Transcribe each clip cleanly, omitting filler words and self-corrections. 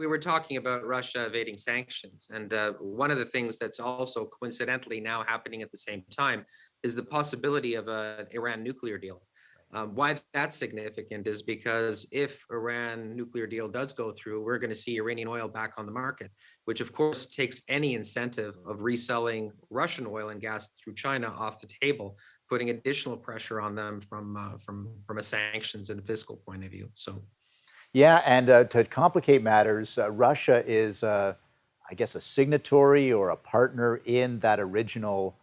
we were talking about Russia evading sanctions. And one of the things that's also coincidentally now happening at the same time is the possibility of an Iran nuclear deal. Why that's significant is because if Iran nuclear deal does go through, we're going to see Iranian oil back on the market, which of course takes any incentive of reselling Russian oil and gas through China off the table, putting additional pressure on them from a sanctions and fiscal point of view. So. Yeah, and to complicate matters, Russia is, I guess, a signatory or a partner in that original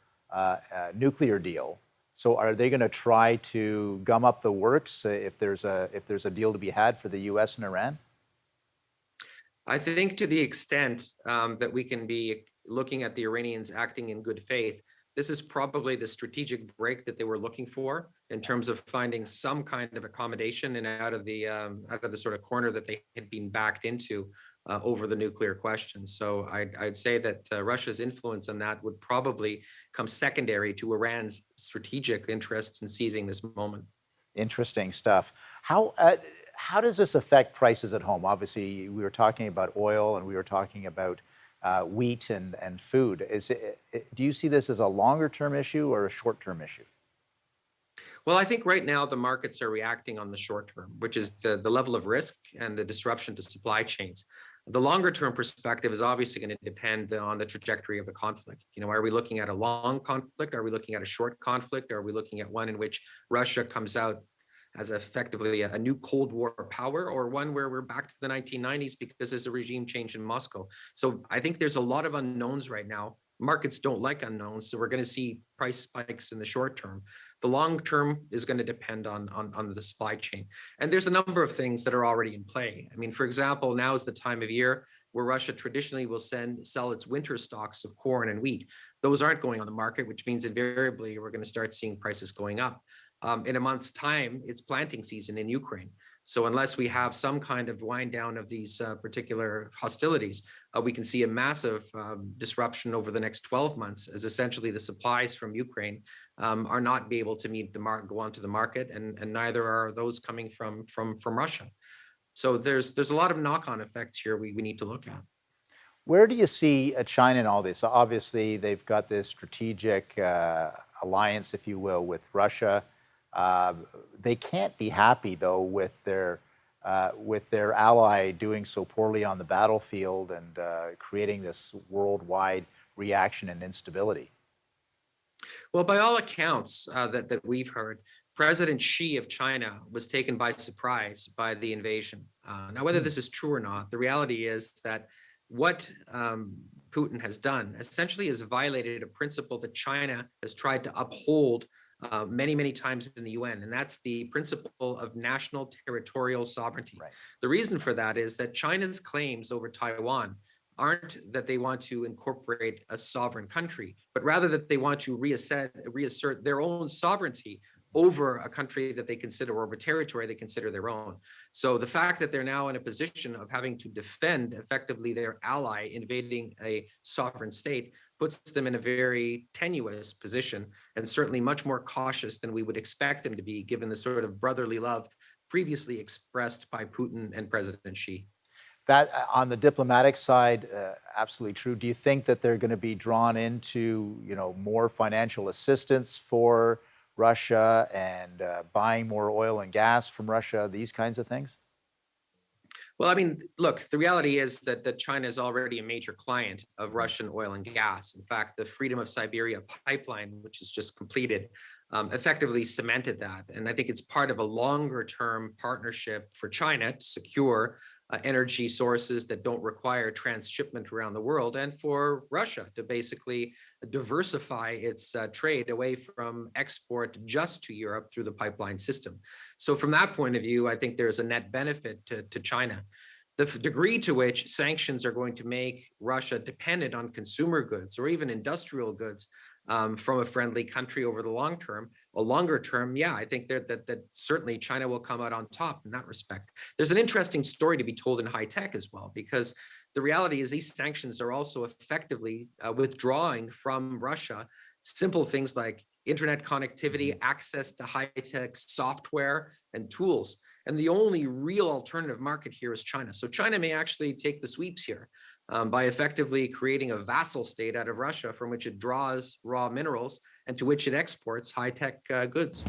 nuclear deal. So, are they going to try to gum up the works if there's a deal to be had for the U.S. and Iran? I think to the extent that we can be looking at the Iranians acting in good faith, this is probably the strategic break that they were looking for in terms of finding some kind of accommodation and out of the sort of corner that they had been backed into over the nuclear question. So I'd say that Russia's influence on that would probably come secondary to Iran's strategic interests in seizing this moment. Interesting stuff. How does this affect prices at home? Obviously, we were talking about oil and we were talking about wheat and food. Do you see this as a longer term issue or a short term issue? Well, I think right now the markets are reacting on the short term, which is the level of risk and the disruption to supply chains. The longer term perspective is obviously going to depend on the trajectory of the conflict. Are we looking at a long conflict? Are we looking at a short conflict? Are we looking at one in which Russia comes out as effectively a new Cold War power, or one where we're back to the 1990s because there's a regime change in Moscow? So I think there's a lot of unknowns right now. Markets don't like unknowns, so we're going to see price spikes in the short term. The long term is going to depend on the supply chain. And there's a number of things that are already in play. I mean, for example, now is the time of year where Russia traditionally will sell its winter stocks of corn and wheat. Those aren't going on the market, which means invariably we're going to start seeing prices going up. In a month's time, it's planting season in Ukraine. So unless we have some kind of wind down of these particular hostilities, we can see a massive disruption over the next 12 months as essentially the supplies from Ukraine are not be able to meet the market, go onto the market, and neither are those coming from Russia. So there's a lot of knock-on effects here we need to look at. Where do you see China in all this? Obviously, they've got this strategic alliance, if you will, with Russia. They can't be happy though with their ally doing so poorly on the battlefield and creating this worldwide reaction and instability. Well, by all accounts that we've heard, President Xi of China was taken by surprise by the invasion. Now, whether this is true or not, the reality is that what Putin has done essentially has violated a principle that China has tried to uphold many, many times in the UN, and that's the principle of national territorial sovereignty. Right. The reason for that is that China's claims over Taiwan aren't that they want to incorporate a sovereign country, but rather that they want to reassert their own sovereignty over a country that they consider, or a territory they consider their own. So the fact that they're now in a position of having to defend effectively their ally invading a sovereign state puts them in a very tenuous position, and certainly much more cautious than we would expect them to be, given the sort of brotherly love previously expressed by Putin and President Xi. That on the diplomatic side, absolutely true. Do you think that they're going to be drawn into, more financial assistance for Russia and buying more oil and gas from Russia, these kinds of things? Well, I mean, look, the reality is that China is already a major client of Russian oil and gas. In fact, the Freedom of Siberia pipeline, which is just completed, effectively cemented that. And I think it's part of a longer term partnership for China to secure energy sources that don't require transshipment around the world, and for Russia to basically diversify its trade away from export just to Europe through the pipeline system. So from that point of view, I think there's a net benefit to China. The degree to which sanctions are going to make Russia dependent on consumer goods or even industrial goods from a friendly country over the long term, a longer term, yeah, I think that certainly China will come out on top in that respect. There's an interesting story to be told in high tech as well, because the reality is these sanctions are also effectively withdrawing from Russia simple things like internet connectivity, access to high-tech software and tools. And the only real alternative market here is China. So China may actually take the sweeps here by effectively creating a vassal state out of Russia from which it draws raw minerals and to which it exports high-tech goods.